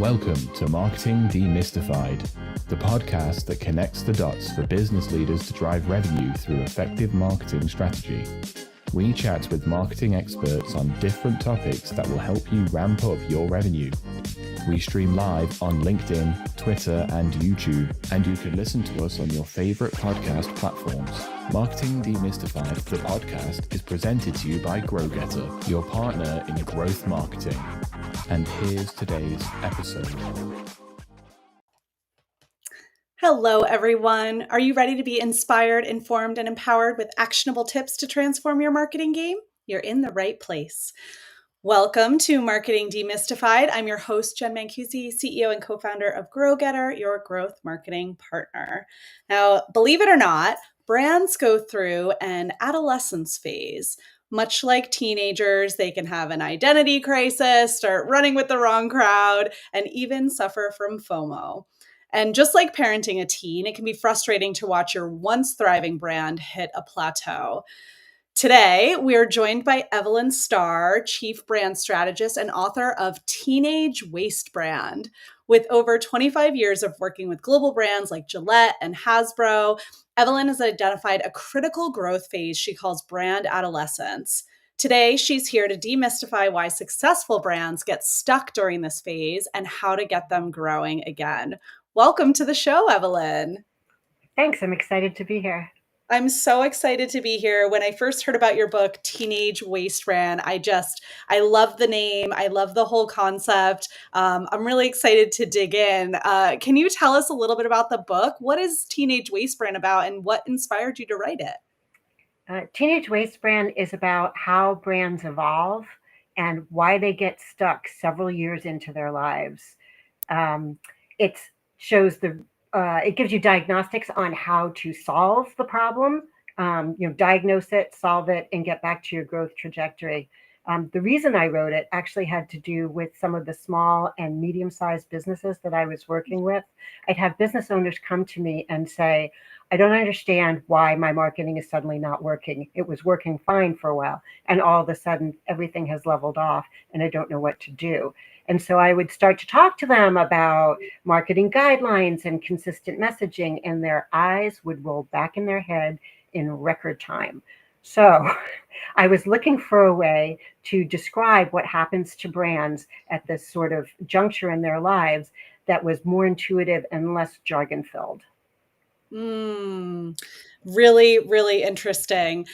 Welcome to Marketing Demystified, the podcast that connects the dots for business leaders to drive revenue through effective marketing strategy. We chat with marketing experts on different topics that will help you ramp up your revenue. We stream live on LinkedIn, Twitter, and YouTube, and you can listen to us on your favorite podcast platforms. Marketing Demystified, the podcast, is presented to you by GrowGetter, your partner in growth marketing. And here's today's episode. Hello, everyone. Are you ready to be inspired, informed, and empowered with actionable tips to transform your marketing game? You're in the right place. Welcome to Marketing Demystified. I'm your host, Jenn Mancusi, CEO and co-founder of GrowGetter, your growth marketing partner. Now, believe it or not, brands go through an adolescence phase. Much like teenagers, they can have an identity crisis, start running with the wrong crowd, and even suffer from FOMO. And just like parenting a teen, it can be frustrating to watch your once thriving brand hit a plateau. Today, we are joined by Evelyn Starr, Chief Brand Strategist and author of Teenage Wastebrand. With over 25 years of working with global brands like Gillette and Hasbro, Evelyn has identified a critical growth phase she calls brand adolescence. Today, she's here to demystify why successful brands get stuck during this phase and how to get them growing again. Welcome to the show, Evelyn. Thanks. I'm excited to be here. I'm so excited to be here. When I first heard about your book, Teenage Wastebrand, I love the name. I love the whole concept. I'm really excited to dig in. Can you tell us a little bit about the book? What is Teenage Wastebrand about and what inspired you to write it? Teenage Wastebrand is about how brands evolve and why they get stuck several years into their lives. It gives you diagnostics on how to solve the problem, diagnose it, solve it, and get back to your growth trajectory. The reason I wrote it actually had to do with some of the small and medium-sized businesses that I was working with. I'd have business owners come to me and say, I don't understand why my marketing is suddenly not working. It was working fine for a while, and all of a sudden everything has leveled off and I don't know what to do. And so I would start to talk to them about marketing guidelines and consistent messaging, and their eyes would roll back in their head in record time. So I was looking for a way to describe what happens to brands at this sort of juncture in their lives that was more intuitive and less jargon-filled. Really, really interesting.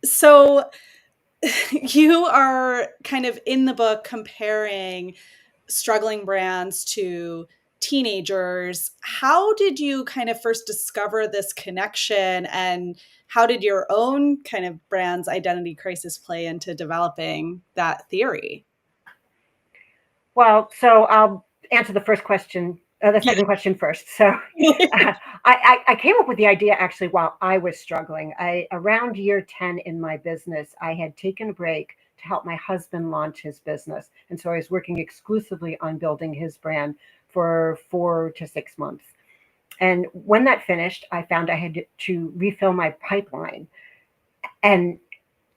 So you are kind of in the book comparing struggling brands to teenagers. How did you kind of first discover this connection, and how did your own kind of brand's identity crisis play into developing that theory? Well, so I'll answer the second question first. So I came up with the idea actually while I was struggling. Around year 10 in my business, I had taken a break to help my husband launch his business. And so I was working exclusively on building his brand for 4 to 6 months. And when that finished, I found I had to refill my pipeline. And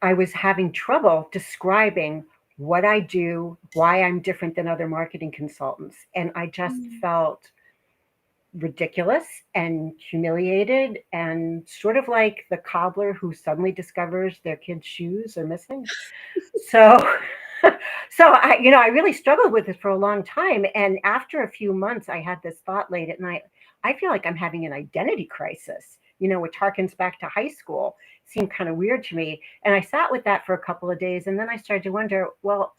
I was having trouble describing what I do, why I'm different than other marketing consultants. And I just felt ridiculous and humiliated and sort of like the cobbler who suddenly discovers their kid's shoes are missing. So I really struggled with this for a long time. And after a few months, I had this thought late at night, I feel like I'm having an identity crisis, which harkens back to high school. Seemed kind of weird to me. And I sat with that for a couple of days. And then I started to wonder, well,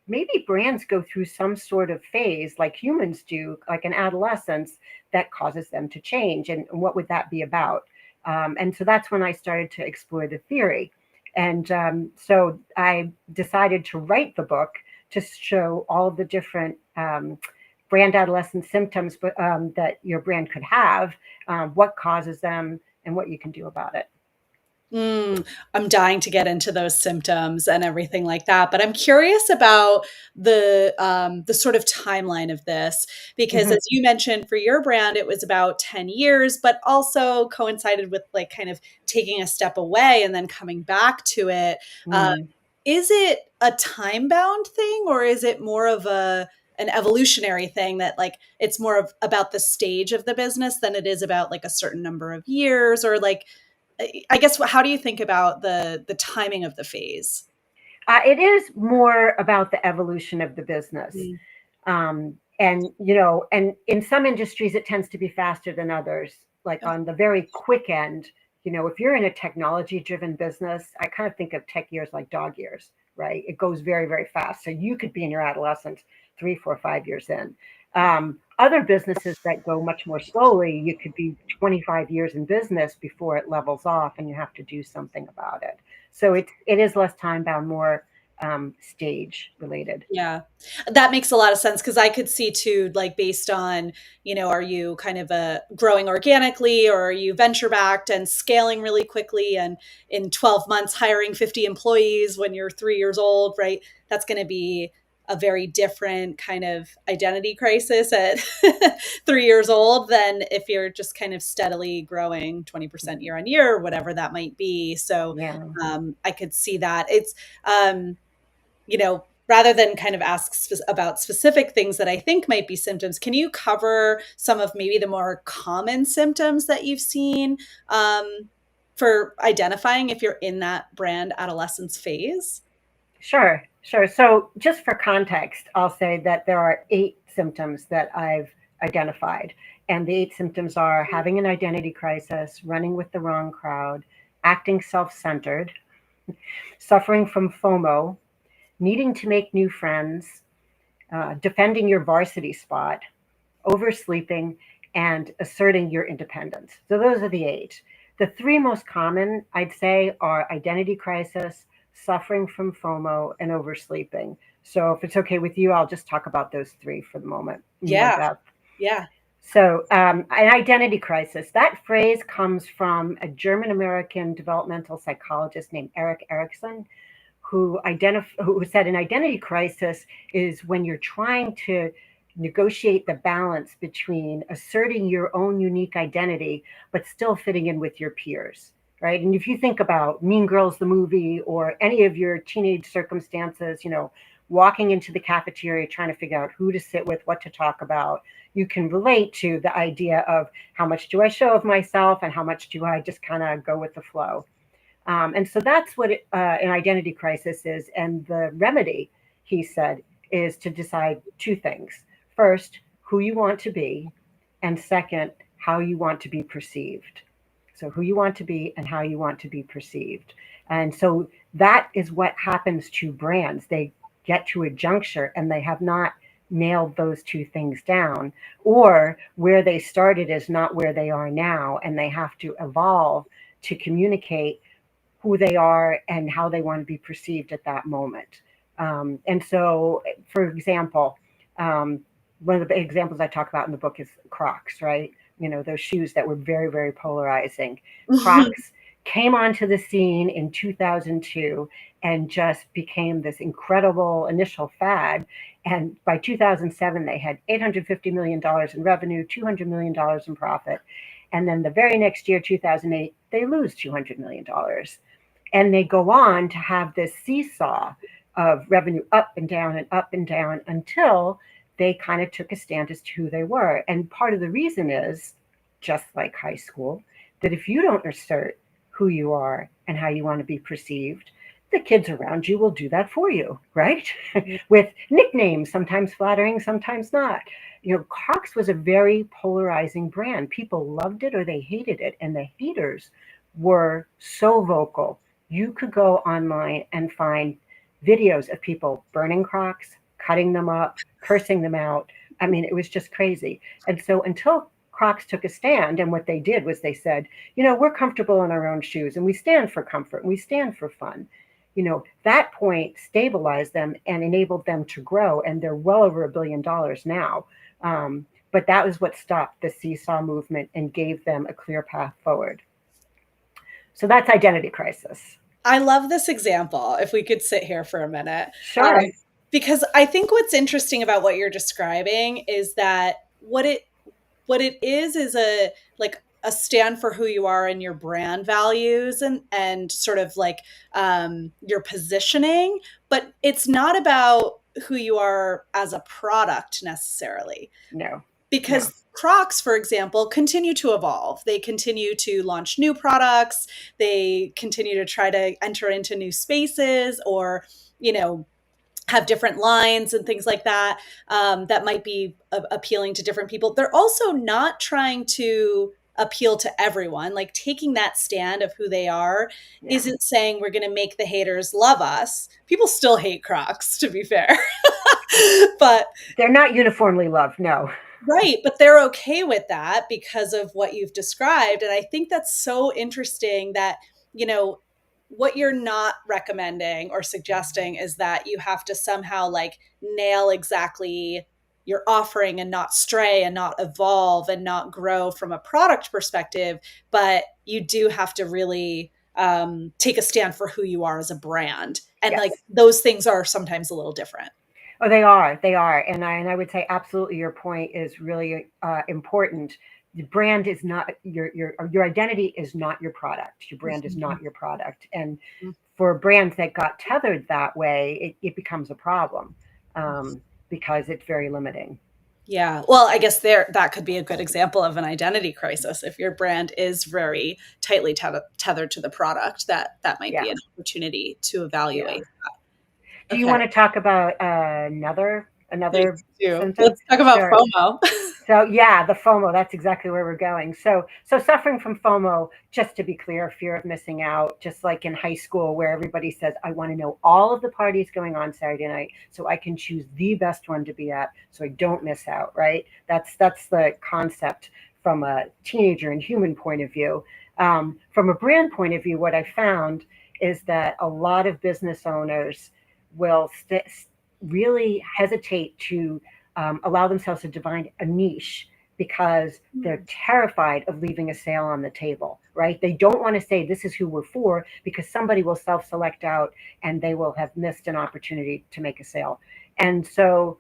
maybe brands go through some sort of phase like humans do, like an adolescence that causes them to change. And what would that be about? And so that's when I started to explore the theory. And so I decided to write the book to show all of the different brand adolescent symptoms that your brand could have, what causes them, and what you can do about it. I'm dying to get into those symptoms and everything like that, but I'm curious about the sort of timeline of this, because as you mentioned, for your brand, it was about 10 years, but also coincided with like kind of taking a step away and then coming back to it. Is it a time-bound thing, or is it more of an an evolutionary thing, that like it's more about the stage of the business than it is about like a certain number of years, or like, I guess, how do you think about the timing of the phase? It is more about the evolution of the business. And, and in some industries, it tends to be faster than others. Like on the very quick end, if you're in a technology driven business, I kind of think of tech years like dog years, right? It goes very, very fast. So you could be in your adolescence 3, 4, 5 years in. Other businesses that go much more slowly, you could be 25 years in business before it levels off and you have to do something about it. So it is less time bound, more stage related. Yeah, that makes a lot of sense, because I could see too, like based on, are you kind of growing organically, or are you venture backed and scaling really quickly and in 12 months hiring 50 employees when you're 3 years old, right? That's going to be a very different kind of identity crisis at 3 years old than if you're just kind of steadily growing 20% year on year, or whatever that might be. So Yeah. I could see that. It's, rather than kind of ask about specific things that I think might be symptoms, can you cover some of maybe the more common symptoms that you've seen for identifying if you're in that brand adolescence phase? Sure. So just for context, I'll say that there are 8 symptoms that I've identified. And the 8 symptoms are having an identity crisis, running with the wrong crowd, acting self-centered, suffering from FOMO, needing to make new friends, defending your varsity spot, oversleeping, and asserting your independence. So those are the 8. The 3 most common, I'd say, are identity crisis, suffering from FOMO, and oversleeping. So if it's okay with you, I'll just talk about those 3 for the moment. Yeah. So an identity crisis, that phrase comes from a German-American developmental psychologist named Erik Erikson, who said an identity crisis is when you're trying to negotiate the balance between asserting your own unique identity, but still fitting in with your peers, right? And if you think about Mean Girls, the movie, or any of your teenage circumstances, walking into the cafeteria, trying to figure out who to sit with, what to talk about, you can relate to the idea of how much do I show of myself and how much do I just kind of go with the flow. And so that's what an identity crisis is. And the remedy, he said, is to decide 2 things. First, who you want to be, and second, how you want to be perceived. So who you want to be and how you want to be perceived. And so that is what happens to brands. They get to a juncture and they have not nailed those 2 things down, or where they started is not where they are now, and they have to evolve to communicate who they are and how they want to be perceived at that moment. And so, for example, one of the examples I talk about in the book is Crocs, right? Those shoes that were very, very polarizing. Crocs came onto the scene in 2002 and just became this incredible initial fad. And by 2007, they had $850 million in revenue, $200 million in profit. And then the very next year, 2008, they lose $200 million. And they go on to have this seesaw of revenue up and down until they kind of took a stand as to who they were. And part of the reason is, just like high school, that if you don't assert who you are and how you want to be perceived, the kids around you will do that for you, right? With nicknames, sometimes flattering, sometimes not. Crocs was a very polarizing brand. People loved it or they hated it. And the haters were so vocal. You could go online and find videos of people burning Crocs, cutting them up, cursing them out. I mean, it was just crazy. And so until Crocs took a stand, and what they did was they said, we're comfortable in our own shoes and we stand for comfort and we stand for fun. That point stabilized them and enabled them to grow. And they're well over $1 billion now. But that was what stopped the seesaw movement and gave them a clear path forward. So that's identity crisis. I love this example. If we could sit here for a minute. Sure. Because I think what's interesting about what you're describing is that what it is a stand for who you are and your brand values and sort of like your positioning, but it's not about who you are as a product necessarily. No. Because Crocs, for example, continue to evolve. They continue to launch new products. They continue to try to enter into new spaces, or, have different lines and things like that, that might be appealing to different people. They're also not trying to appeal to everyone. Like, taking that stand of who they are isn't saying we're going to make the haters love us. People still hate Crocs, to be fair. But they're not uniformly loved. No. Right. But they're okay with that because of what you've described. And I think that's so interesting that, what you're not recommending or suggesting is that you have to somehow like nail exactly your offering and not stray and not evolve and not grow from a product perspective. But you do have to really take a stand for who you are as a brand. And like those things are sometimes a little different. Oh, they are. And I would say absolutely your point is really important. The brand is not your identity is not your product. Your brand is not your product. And for brands that got tethered that way, it becomes a problem because it's very limiting. Yeah. Well, I guess that could be a good example of an identity crisis. If your brand is very tightly tethered to the product, that might be an opportunity to evaluate that. Do you want to talk about another symptom? Let's talk about FOMO. So yeah, the FOMO, that's exactly where we're going. So suffering from FOMO, just to be clear, fear of missing out, just like in high school where everybody says, I want to know all of the parties going on Saturday night so I can choose the best one to be at so I don't miss out, right? That's the concept from a teenager and human point of view. From a brand point of view, what I found is that a lot of business owners will really hesitate to allow themselves to define a niche because they're terrified of leaving a sale on the table, right? They don't want to say this is who we're for because somebody will self-select out and they will have missed an opportunity to make a sale. And so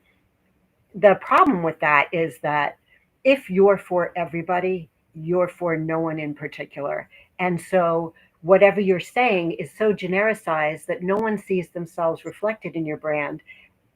the problem with that is that if you're for everybody, you're for no one in particular. And so whatever you're saying is so genericized that no one sees themselves reflected in your brand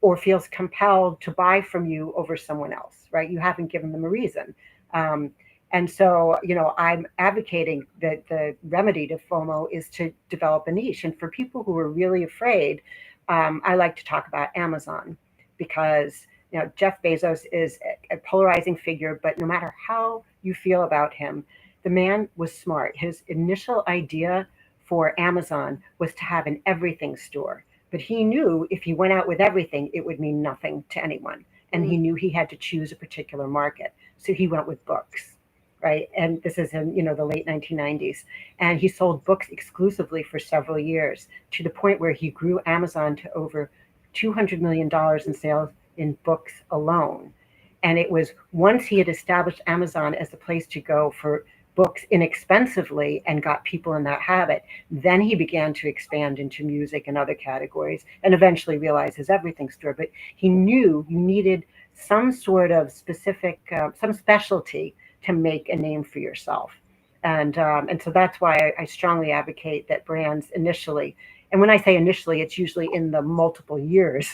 or feels compelled to buy from you over someone else, right? You haven't given them a reason. And so, I'm advocating that the remedy to FOMO is to develop a niche. And for people who are really afraid, I like to talk about Amazon because, Jeff Bezos is a polarizing figure, but no matter how you feel about him, the man was smart. His initial idea for Amazon was to have an everything store. But he knew if he went out with everything, it would mean nothing to anyone. And he knew he had to choose a particular market. So he went with books, right? And this is in, the late 1990s. And he sold books exclusively for several years to the point where he grew Amazon to over $200 million in sales in books alone. And it was once he had established Amazon as a place to go for books inexpensively and got people in that habit, then he began to expand into music and other categories and eventually realized his everything store. But he knew you needed some sort of specific, some specialty to make a name for yourself. And so that's why I strongly advocate that brands initially, and when I say initially, it's usually in the multiple years,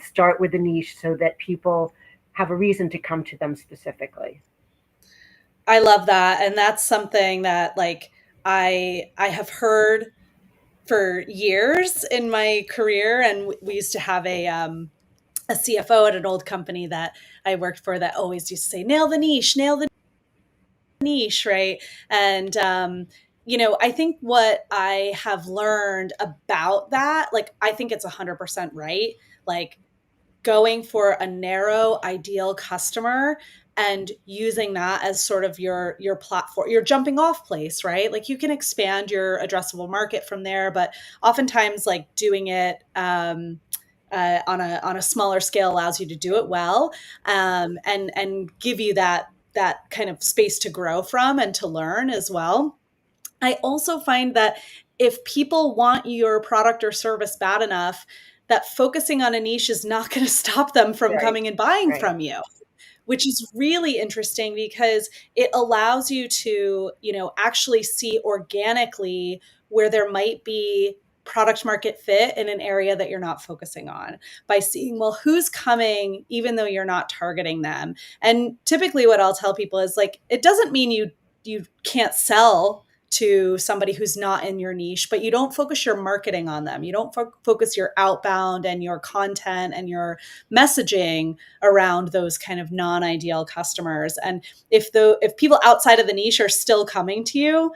start with a niche so that people have a reason to come to them specifically. I love that. And that's something that like I have heard for years in my career. And we used to have a CFO at an old company that I worked for that always used to say, nail the niche, right? And I think what I have learned about that, like, I think it's 100% right. Like, going for a narrow ideal customer and using that as sort of your platform, your jumping off place, right? Like, you can expand your addressable market from there, but oftentimes like doing it on a smaller scale allows you to do it well, and give you that kind of space to grow from and to learn as well. I also find that if people want your product or service bad enough, that focusing on a niche is not going to stop them from coming and buying from you, which is really interesting because it allows you to, actually see organically where there might be product market fit in an area that you're not focusing on, by seeing, well, who's coming, even though you're not targeting them. And typically what I'll tell people is like, it doesn't mean you can't sell to somebody who's not in your niche, but you don't focus your marketing on them. You don't focus your outbound and your content and your messaging around those kind of non-ideal customers. And if people outside of the niche are still coming to you,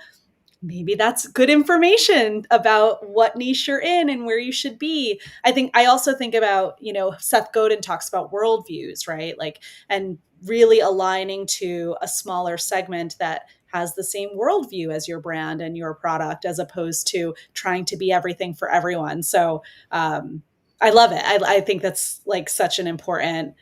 maybe that's good information about what niche you're in and where you should be. I also think about, Seth Godin talks about worldviews, right? Like, and really aligning to a smaller segment that has the same worldview as your brand and your product, as opposed to trying to be everything for everyone. So I love it. I think that's like such an important,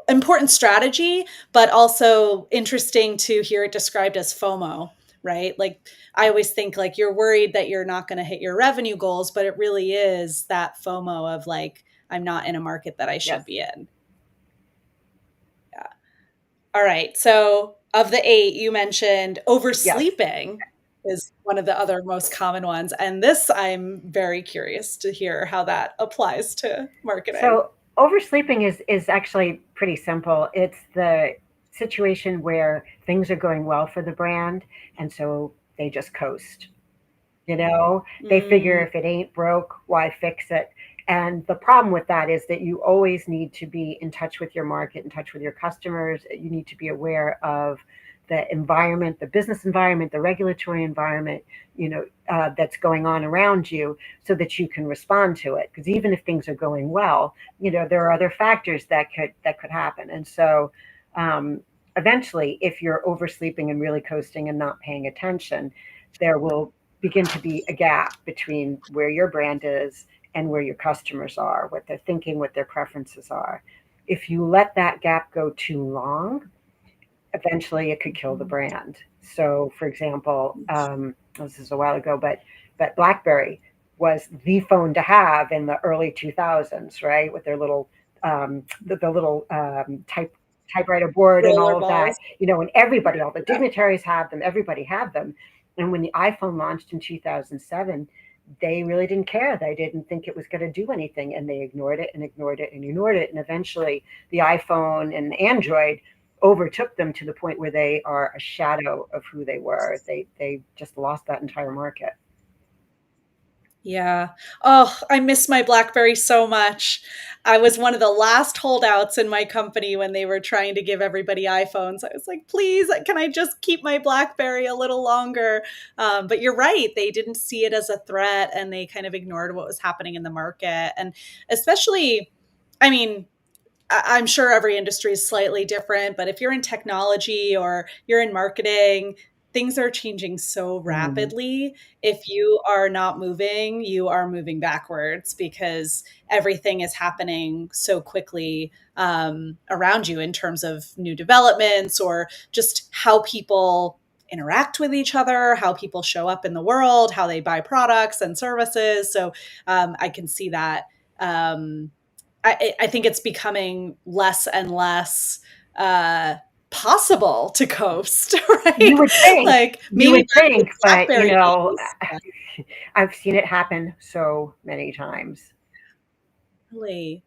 important strategy, but also interesting to hear it described as FOMO, right? Like, I always think like you're worried that you're not going to hit your revenue goals, but it really is that FOMO of like, I'm not in a market that I should be in. Yeah. All right. So of the 8, you mentioned oversleeping is one of the other most common ones. And this, I'm very curious to hear how that applies to marketing. So oversleeping is actually pretty simple. It's the situation where things are going well for the brand, and so they just coast. They figure if it ain't broke, why fix it? And the problem with that is that you always need to be in touch with your market, in touch with your customers. You need to be aware of the environment, the business environment, the regulatory environment, that's going on around you, so that you can respond to it. Because even if things are going well, there are other factors that could happen. And so eventually, if you're oversleeping and really coasting and not paying attention, there will begin to be a gap between where your brand is and where your customers are, what they're thinking, what their preferences are. If you let that gap go too long, eventually it could kill the brand. So, for example, this is a while ago, but BlackBerry was the phone to have in the early 2000s, right? With their little typewriter board and all of that, and everybody, all the dignitaries have them, everybody had them. And when the iPhone launched in 2007, they really didn't care. They didn't think it was going to do anything, and they ignored it and ignored it and ignored it. And eventually the iPhone and Android overtook them to the point where they are a shadow of who they were. They just lost that entire market. Yeah. Oh, I miss my BlackBerry so much. I was one of the last holdouts in my company when they were trying to give everybody iPhones. I was like, please, can I just keep my BlackBerry a little longer? But you're right. They didn't see it as a threat, and they kind of ignored what was happening in the market. And especially, I mean, I'm sure every industry is slightly different, but if you're in technology or you're in marketing, things are changing so rapidly. If you are not moving, you are moving backwards, because everything is happening so quickly around you in terms of new developments, or just how people interact with each other, how people show up in the world, how they buy products and services. So I can see that. I think it's becoming less and less possible to coast, right? You would think, like maybe but I've seen it happen so many times. Really,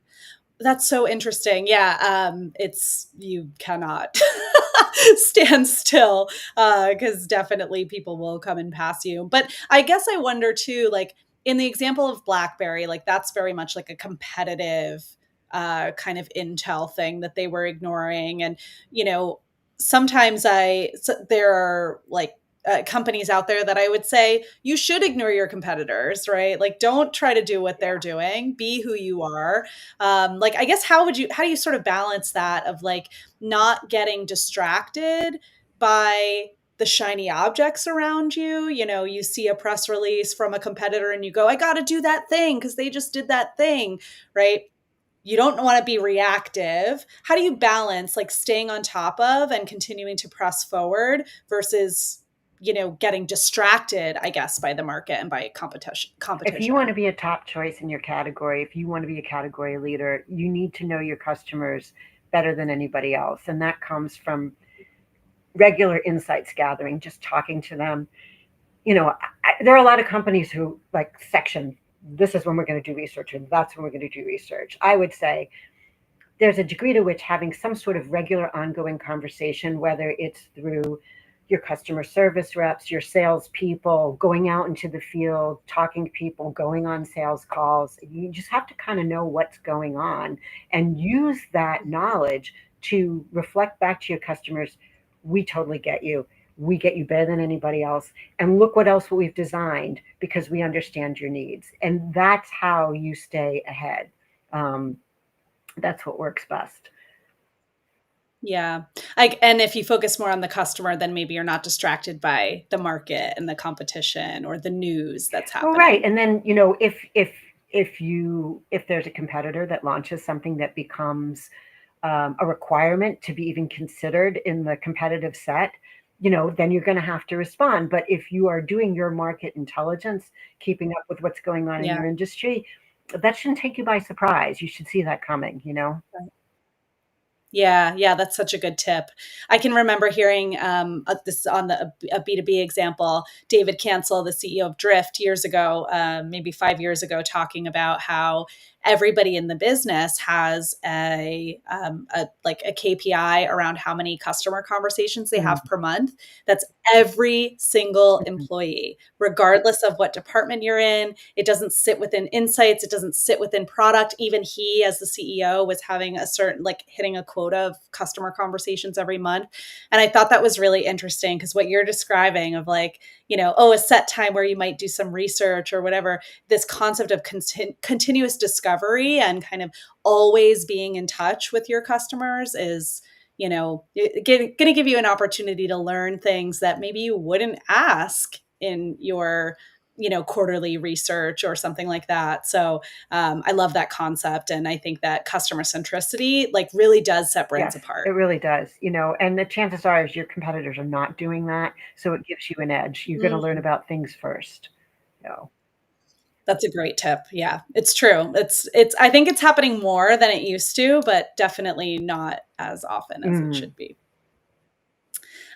that's so interesting. Yeah, you cannot stand still, because definitely people will come and pass you. But I guess I wonder too, like in the example of BlackBerry, like that's very much like a competitive kind of intel thing that they were ignoring. And, sometimes there are like companies out there that I would say you should ignore your competitors, right? Like, don't try to do what they're doing. Be who you are. Like, I guess how do you sort of balance that of like not getting distracted by the shiny objects around you? You see a press release from a competitor and you go, I got to do that thing because they just did that thing, right? You don't want to be reactive. How do you balance like staying on top of and continuing to press forward versus, getting distracted, I guess, by the market and by competition? If you want to be a top choice in your category, if you want to be a category leader, you need to know your customers better than anybody else. And that comes from regular insights gathering, just talking to them, there are a lot of companies who like section, this is when we're going to do research and that's when we're going to do research. I would say there's a degree to which having some sort of regular ongoing conversation, whether it's through your customer service reps, your salespeople, going out into the field, talking to people, going on sales calls. You just have to kind of know what's going on and use that knowledge to reflect back to your customers. We totally get you. We get you better than anybody else. And look what else we've designed because we understand your needs. And that's how you stay ahead. That's what works best. Yeah. And if you focus more on the customer, then maybe you're not distracted by the market and the competition or the news that's happening. Well, right. And then, if there's a competitor that launches something that becomes a requirement to be even considered in the competitive set, then you're going to have to respond. But if you are doing your market intelligence, keeping up with what's going on in your industry, that shouldn't take you by surprise. You should see that coming, Right. Yeah, that's such a good tip. I can remember hearing this on a B2B example, David Cancel, the CEO of Drift, years ago, maybe 5 years ago, talking about how everybody in the business has a KPI around how many customer conversations they have per month. That's every single employee, regardless of what department you're in. It doesn't sit within insights. It doesn't sit within product. Even he, as the CEO, was having a certain, hitting a quota of customer conversations every month. And I thought that was really interesting because what you're describing of a set time where you might do some research or whatever, this concept of continuous discovery and kind of always being in touch with your customers is, going to give you an opportunity to learn things that maybe you wouldn't ask in your quarterly research or something like that. So I love that concept. And I think that customer centricity really does set brands apart. It really does, and the chances are is your competitors are not doing that. So it gives you an edge. You're going to learn about things first. That's a great tip. Yeah, it's true. I think it's happening more than it used to, but definitely not as often as it should be.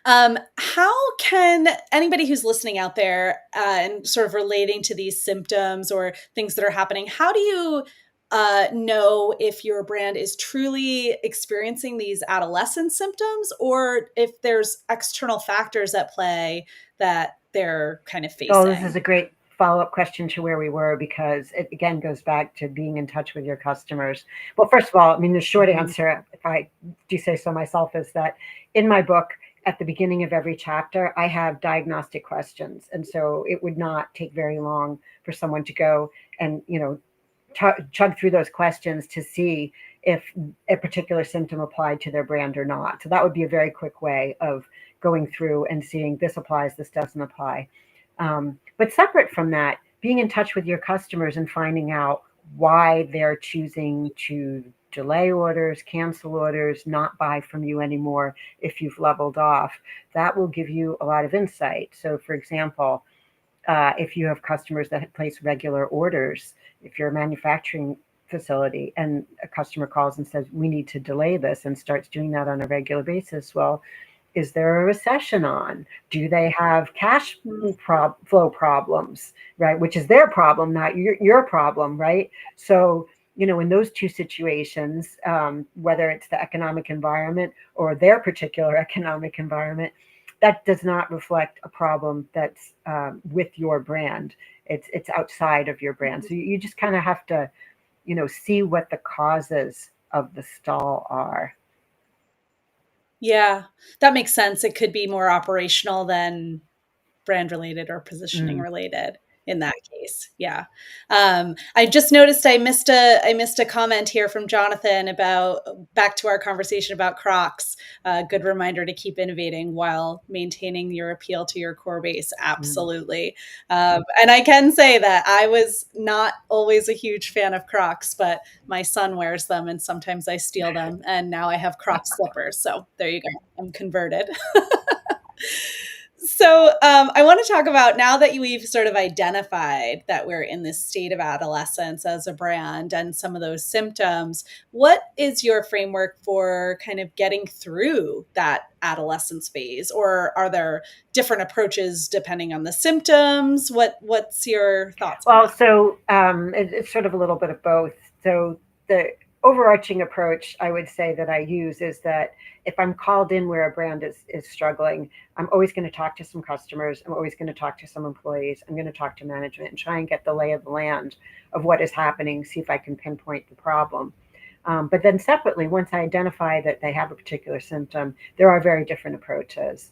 How can anybody who's listening out there and sort of relating to these symptoms or things that are happening, how do you know if your brand is truly experiencing these adolescent symptoms or if there's external factors at play that they're kind of facing? Oh, this is a great follow-up question to where we were because it again goes back to being in touch with your customers. Well, first of all, the short answer, if I do say so myself, is that in my book, at the beginning of every chapter, I have diagnostic questions. And so it would not take very long for someone to go and, chug through those questions to see if a particular symptom applied to their brand or not. So that would be a very quick way of going through and seeing this applies, this doesn't apply. But separate from that, being in touch with your customers and finding out why they're choosing to delay orders, cancel orders, not buy from you anymore if you've leveled off, that will give you a lot of insight. So for example, if you have customers that place regular orders, if you're a manufacturing facility and a customer calls and says, we need to delay this and starts doing that on a regular basis, well, is there a recession on? Do they have cash flow problems, right? Which is their problem, not your problem, right? So, in those two situations, whether it's the economic environment or their particular economic environment, that does not reflect a problem that's with your brand. It's outside of your brand. So you just kind of have to, see what the causes of the stall are. Yeah, that makes sense. It could be more operational than brand related or positioning related in that case. Yeah. I just noticed I missed a comment here from Jonathan about back to our conversation about Crocs. Good reminder to keep innovating while maintaining your appeal to your core base. Absolutely. And I can say that I was not always a huge fan of Crocs, but my son wears them and sometimes I steal them. And now I have Crocs slippers. So there you go. I'm converted. So I want to talk about, now that we've sort of identified that we're in this state of adolescence as a brand and some of those symptoms, what is your framework for kind of getting through that adolescence phase? Or are there different approaches depending on the symptoms? What's your thoughts on Well, that? so it's sort of a little bit of both. So the overarching approach I would say that I use is that if I'm called in where a brand is struggling, I'm always going to talk to some customers. I'm always going to talk to some employees. I'm going to talk to management and try and get the lay of the land of what is happening, see if I can pinpoint the problem. But then separately, once I identify that they have a particular symptom, there are very different approaches.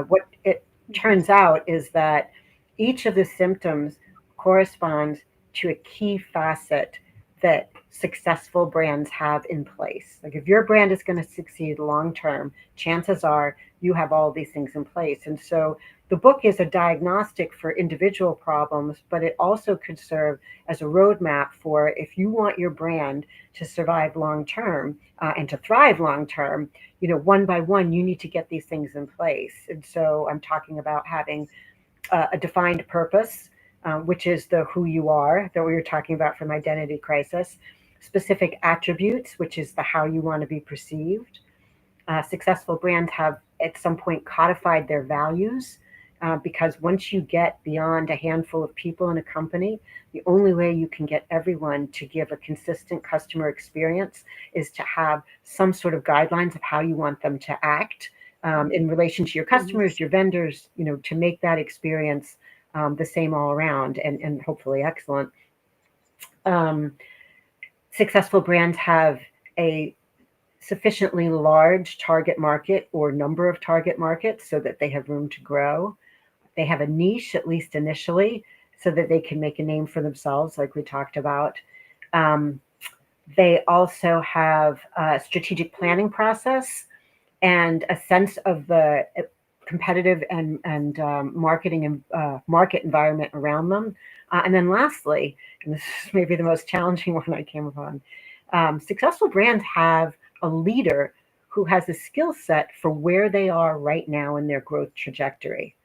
What it turns out is that each of the symptoms corresponds to a key facet that successful brands have in place. Like if your brand is going to succeed long term, chances are you have all these things in place. And so the book is a diagnostic for individual problems, but it also could serve as a roadmap for if you want your brand to survive long term and to thrive long term, one by one, you need to get these things in place. And so I'm talking about having a defined purpose, which is the who you are that we were talking about from identity crisis, specific attributes, which is the how you want to be perceived. Successful brands have at some point codified their values because once you get beyond a handful of people in a company, the only way you can get everyone to give a consistent customer experience is to have some sort of guidelines of how you want them to act in relation to your customers, your vendors, to make that experience the same all around and hopefully excellent. Successful brands have a sufficiently large target market or number of target markets so that they have room to grow. They have a niche, at least initially, so that they can make a name for themselves, like we talked about. They also have a strategic planning process and a sense of the competitive and marketing and market environment around them. And then lastly, and this is maybe the most challenging one I came upon, successful brands have a leader who has a skill set for where they are right now in their growth trajectory.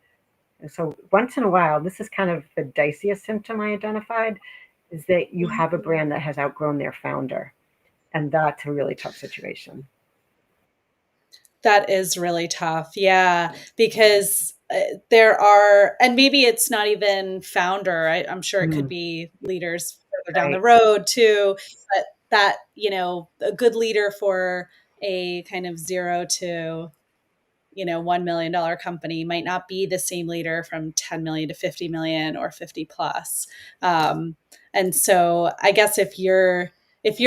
And so once in a while, this is kind of the diciest symptom I identified, is that you have a brand that has outgrown their founder. And that's a really tough situation. That is really tough. Yeah, because there are, and maybe it's not even founder. I'm sure it could be leaders further down the Right. road too. But that, a good leader for a kind of 0 to $1 million company might not be the same leader from 10 million to 50 million or 50 plus. And so I guess if you're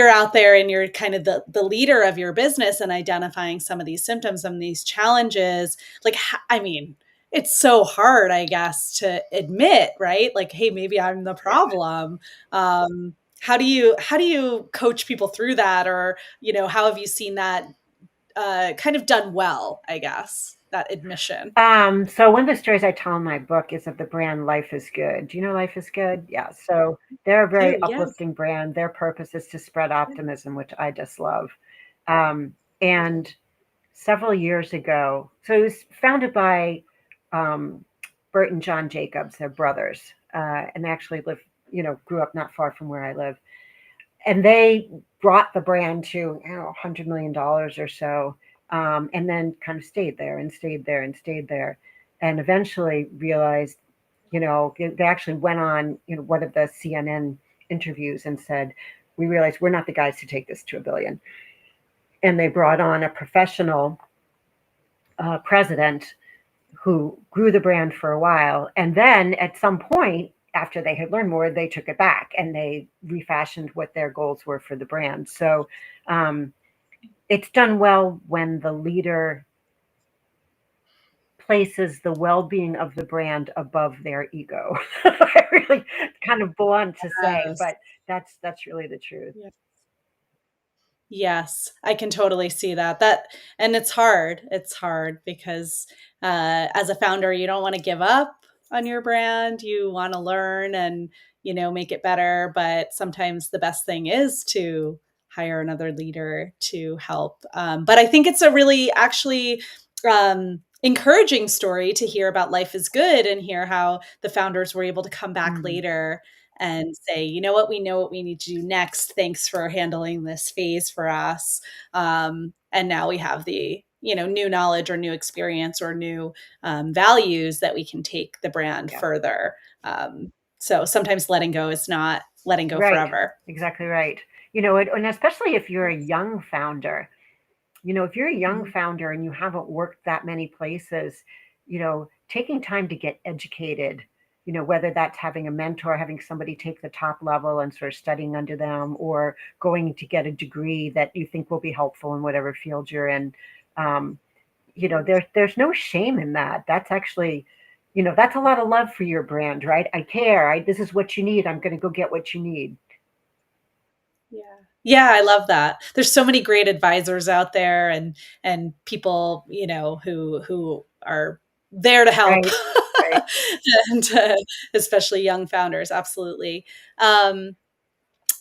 out there and you're kind of the leader of your business and identifying some of these symptoms and these challenges, like, I mean, it's so hard, I guess, to admit, right? Like, hey, maybe I'm the problem. How do you coach people through that? Or, how have you seen that kind of done well, I guess, that admission? So one of the stories I tell in my book is of the brand Life is Good. Do you know Life is Good? Yeah. So they're a very Yeah. uplifting brand. Their purpose is to spread optimism, which I just love. And several years ago, so it was founded by Bert and John Jacobs, they're brothers, and they actually grew up not far from where I live. And they brought the brand to $100 million or so, and then kind of stayed there and stayed there and stayed there, and eventually realized, they actually went on one of the CNN interviews and said, "We realized we're not the guys to take this to $1 billion," and they brought on a professional president who grew the brand for a while, and then at some point, after they had learned more, they took it back and they refashioned what their goals were for the brand. So it's done well when the leader places the well-being of the brand above their ego. I really kind of blunt to say, Yes. but that's really the truth. Yeah. Yes, I can totally see that. And it's hard. It's hard because as a founder, you don't want to give up on your brand. You want to learn and, make it better. But sometimes the best thing is to hire another leader to help. But I think it's a really actually encouraging story to hear about Life is Good and hear how the founders were able to come back later and say, you know what we need to do next. Thanks for handling this phase for us. And now we have the, new knowledge or new experience or new values that we can take the brand further. So sometimes letting go is not letting go Right. forever. Exactly right. And especially if you're a young founder, if you're a young founder and you haven't worked that many places, taking time to get educated, whether that's having a mentor, having somebody take the top level and sort of studying under them, or going to get a degree that you think will be helpful in whatever field you're in. There's no shame in that. That's actually, that's a lot of love for your brand, right? I care. This is what you need. I'm going to go get what you need. Yeah. Yeah, I love that. There's so many great advisors out there and people, who are there to help. Right. And especially young founders, absolutely.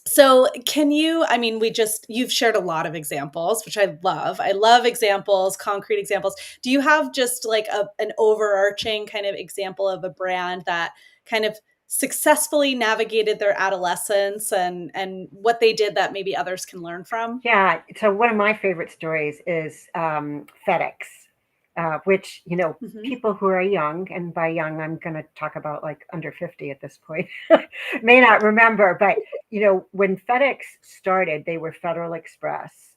So you've shared a lot of examples, which I love. I love examples, concrete examples. Do you have just like an overarching kind of example of a brand that kind of successfully navigated their adolescence and what they did that maybe others can learn from? Yeah. So one of my favorite stories is FedEx, which, people who are young, and by young, I'm going to talk about like under 50 at this point, may not remember. But, when FedEx started, they were Federal Express,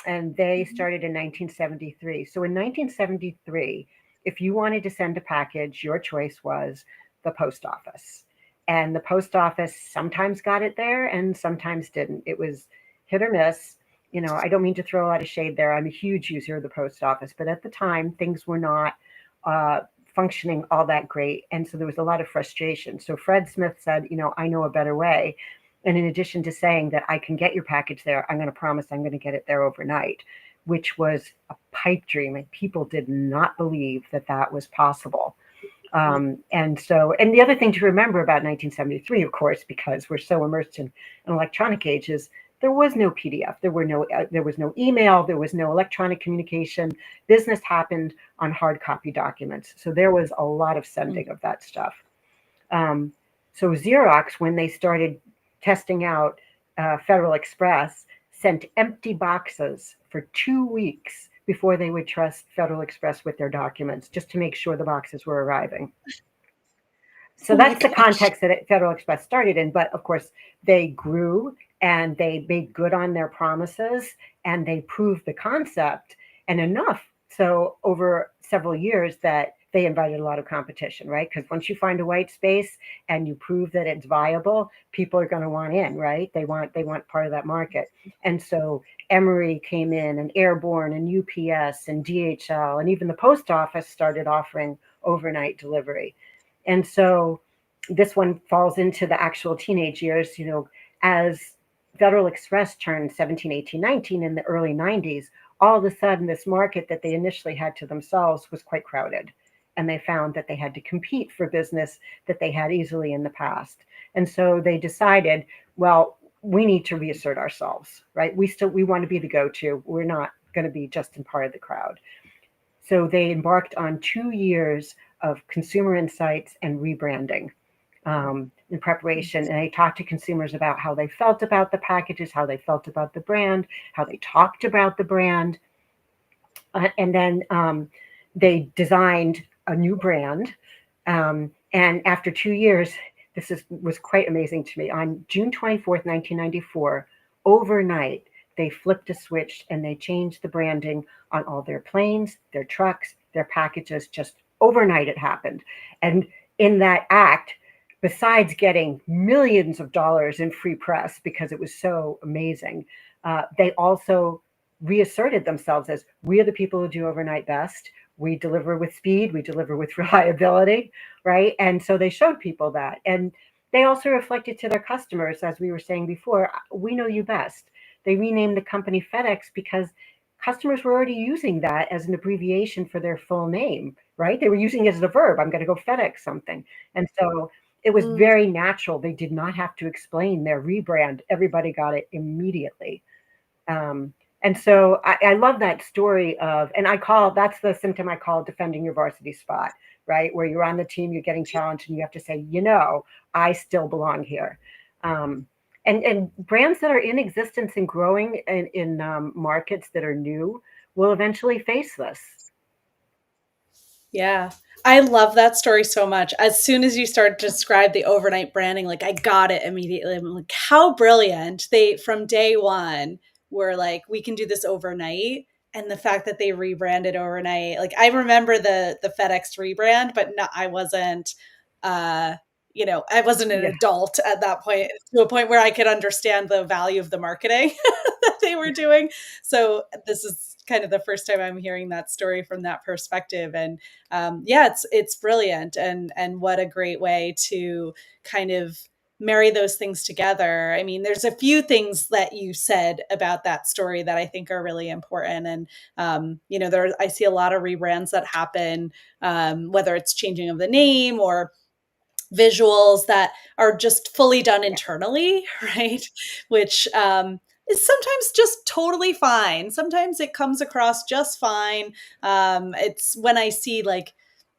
and they started in 1973. So in 1973, if you wanted to send a package, your choice was the post office. And the post office sometimes got it there and sometimes didn't. It was hit or miss. I don't mean to throw a lot of shade there. I'm a huge user of the post office, but at the time, things were not functioning all that great. And so there was a lot of frustration. So Fred Smith said, I know a better way. And in addition to saying that I can get your package there, I'm going to promise I'm going to get it there overnight, which was a pipe dream. And people did not believe that that was possible. And the other thing to remember about 1973, of course, because we're so immersed in an electronic age, is there was no PDF, there was no email, there was no electronic communication. Business happened on hard copy documents. So there was a lot of sending of that stuff. So Xerox, when they started testing out Federal Express, sent empty boxes for 2 weeks before they would trust Federal Express with their documents, just to make sure the boxes were arriving. So that's the context that Federal Express started in. But of course, they grew and they made good on their promises and they proved the concept, and enough so over several years that they invited a lot of competition, right? Because once you find a white space and you prove that it's viable, people are going to want in, right? They want part of that market. And so Emory came in, and Airborne and UPS and DHL, and even the post office started offering overnight delivery. And so this one falls into the actual teenage years, as Federal Express turned 17, 18, 19 in the early 90s, all of a sudden this market that they initially had to themselves was quite crowded. And they found that they had to compete for business that they had easily in the past. And so they decided, well, we need to reassert ourselves, right? We want to be the go-to. We're not going to be just in part of the crowd. So they embarked on 2 years of consumer insights and rebranding in preparation. And they talked to consumers about how they felt about the packages, how they felt about the brand, how they talked about the brand. And then they designed a new brand. And after 2 years, was quite amazing to me. On June 24th, 1994, overnight, they flipped a switch and they changed the branding on all their planes, their trucks, their packages. Just overnight it happened. And in that act, besides getting millions of dollars in free press because it was so amazing, they also reasserted themselves as, we are the people who do overnight best. We deliver with speed, we deliver with reliability, right? And so they showed people that. And they also reflected to their customers, as we were saying before, we know you best. They renamed the company FedEx because customers were already using that as an abbreviation for their full name, right? They were using it as a verb. I'm going to go FedEx something. And so it was very natural. They did not have to explain their rebrand. Everybody got it immediately. And so I love that story of, and that's the symptom I call defending your varsity spot, right? Where you're on the team, you're getting challenged, and you have to say, I still belong here. And brands that are in existence and growing in markets that are new will eventually face this. Yeah. I love that story so much. As soon as you start to describe the overnight branding, like I got it immediately. I'm like, how brilliant. They from day one were like, we can do this overnight. And the fact that they rebranded overnight, like I remember the FedEx rebrand, but no, I wasn't I wasn't an adult at that point, to a point where I could understand the value of the marketing that they were doing. So this is kind of the first time I'm hearing that story from that perspective. And it's brilliant, and what a great way to kind of marry those things together. I mean, there's a few things that you said about that story that I think are really important. And I see a lot of rebrands that happen, whether it's changing of the name or visuals that are just fully done internally, right? Which is sometimes just totally fine. Sometimes it comes across just fine. It's when I see like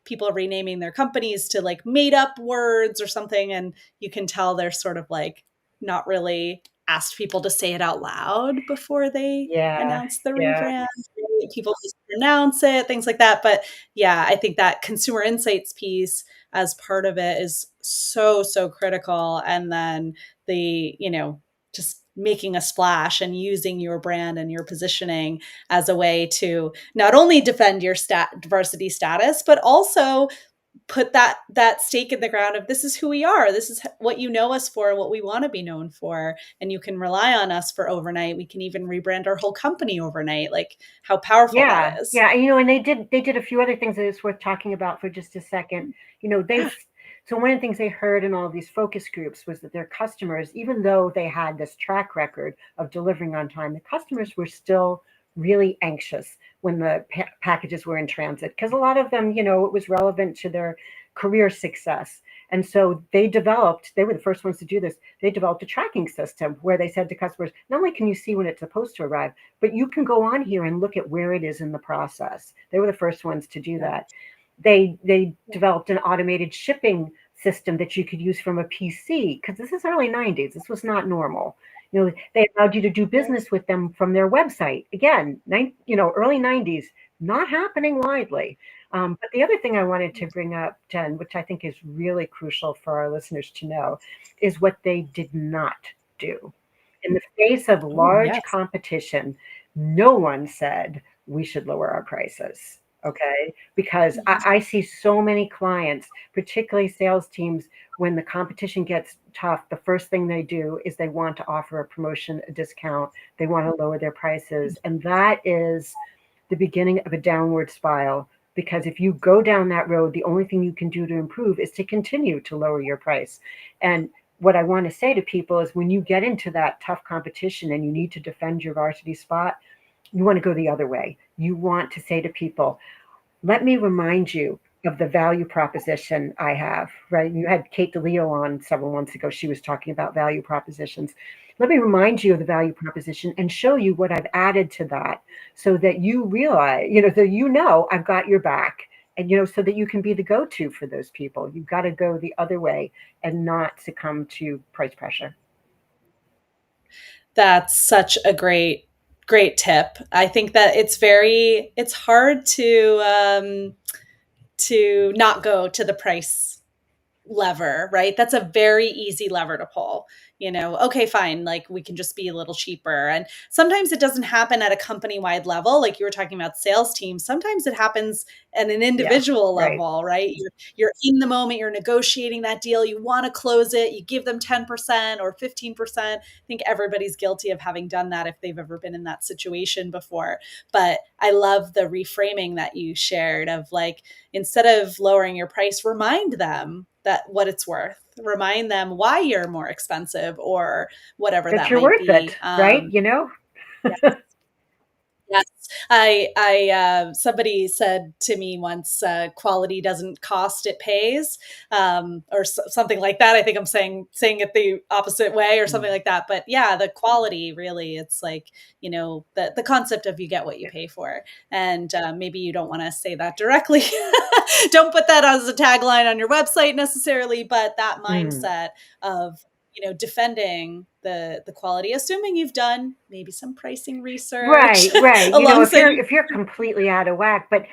people renaming their companies to like made up words or something, and you can tell they're sort of like not really asked people to say it out loud before they announce the rebrand. People just pronounce it, things like that. But yeah, I think that consumer insights piece as part of it is so, so critical. And then just making a splash and using your brand and your positioning as a way to not only defend your diversity status, but also put that stake in the ground of this is who we are. This is what you know us for, what we want to be known for. And you can rely on us for overnight. We can even rebrand our whole company overnight. Like how powerful that is. Yeah. And they did a few other things that it's worth talking about for just a second. So one of the things they heard in all of these focus groups was that their customers, even though they had this track record of delivering on time, the customers were still really anxious when the packages were in transit, because a lot of them, it was relevant to their career success. And so they were the first ones to do this. They developed a tracking system where they said to customers, not only can you see when it's supposed to arrive, but you can go on here and look at where it is in the process. They were the first ones to do that. They developed an automated shipping system that you could use from a PC, because this is early 90s. This was not normal. They allowed you to do business with them from their website. Again, early 90s, not happening widely. But the other thing I wanted to bring up, Jenn, which I think is really crucial for our listeners to know, is what they did not do. In the face of large competition, no one said we should lower our prices. Okay. Because I see so many clients, particularly sales teams, when the competition gets tough, the first thing they do is they want to offer a promotion, a discount. They want to lower their prices. And that is the beginning of a downward spiral. Because if you go down that road, the only thing you can do to improve is to continue to lower your price. And what I want to say to people is when you get into that tough competition and you need to defend your varsity spot, you want to go the other way. You want to say to people, let me remind you of the value proposition I have, right? You had Kate DeLeo on several months ago. She was talking about value propositions. Let me remind you of the value proposition and show you what I've added to that so that you realize, that I've got your back, and, so that you can be the go-to for those people. You've got to go the other way and not succumb to price pressure. That's such a great tip. I think that it's hard to not go to the price lever, right? That's a very easy lever to pull. Okay, fine, like we can just be a little cheaper. And sometimes it doesn't happen at a company-wide level, like you were talking about sales teams. Sometimes it happens at an individual level, right? You're in the moment, you're negotiating that deal, you want to close it, you give them 10% or 15%. I think everybody's guilty of having done that if they've ever been in that situation before. But I love the reframing that you shared of like, instead of lowering your price, remind them that what it's worth. Remind them why you're more expensive or whatever that you're might worth be. It, right? Yes. Yes. Somebody said to me once, quality doesn't cost, it pays, or something like that. I think I'm saying it the opposite way or something like that. But yeah, the quality really, it's like, the concept of you get what you pay for. And maybe you don't want to say that directly. Don't put that as a tagline on your website necessarily, but that mindset of defending the quality, assuming you've done maybe some pricing research, right. alongside. If you're completely out of whack, but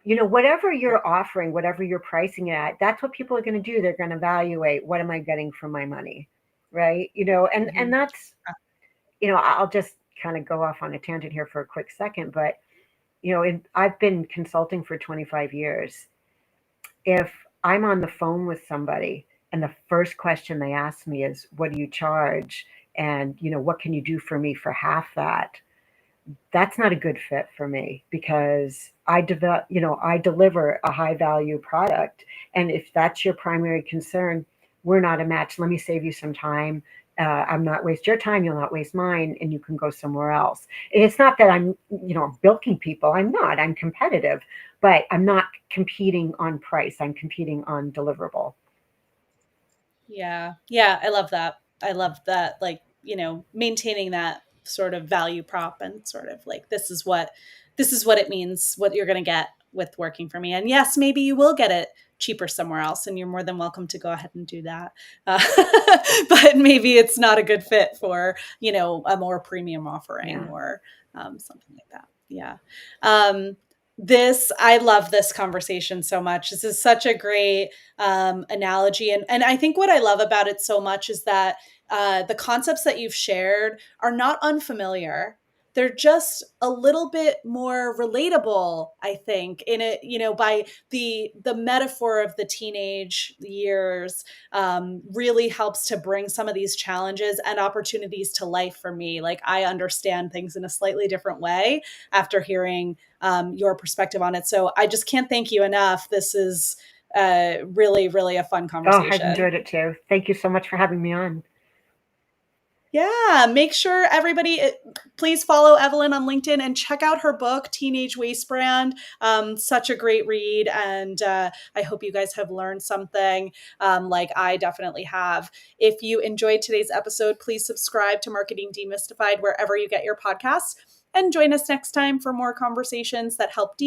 whatever you're offering, whatever you're pricing it at, that's what people are going to do. They're going to evaluate, what am I getting for my money, right? And that's, I'll just kind of go off on a tangent here for a quick second, but I've been consulting for 25 years. If I'm on the phone with somebody and the first question they ask me is, what do you charge? And, what can you do for me for half that? That's not a good fit for me, because I deliver a high value product. And if that's your primary concern, we're not a match. Let me save you some time. I'm not waste your time. You'll not waste mine, and you can go somewhere else. And it's not that I'm, bilking people. I'm not. I'm competitive, but I'm not competing on price. I'm competing on deliverable. Yeah. I love that. Like, maintaining that sort of value prop, and sort of like, this is what it means, what you're going to get with working for me. And yes, maybe you will get it cheaper somewhere else, and you're more than welcome to go ahead and do that. But maybe it's not a good fit for, a more premium offering, or something like that. Yeah. I love this conversation so much. This is such a great analogy. And I think what I love about it so much is that the concepts that you've shared are not unfamiliar. They're just a little bit more relatable, I think, in it, by the metaphor of the teenage years, really helps to bring some of these challenges and opportunities to life for me. Like, I understand things in a slightly different way after hearing your perspective on it. So I just can't thank you enough. This is really, really a fun conversation. Oh, I've enjoyed it too. Thank you so much for having me on. Yeah, make sure everybody, please follow Evelyn on LinkedIn and check out her book, Teenage Wastebrand. Such a great read. And I hope you guys have learned something, like I definitely have. If you enjoyed today's episode, please subscribe to Marketing Demystified wherever you get your podcasts. And join us next time for more conversations that help demystify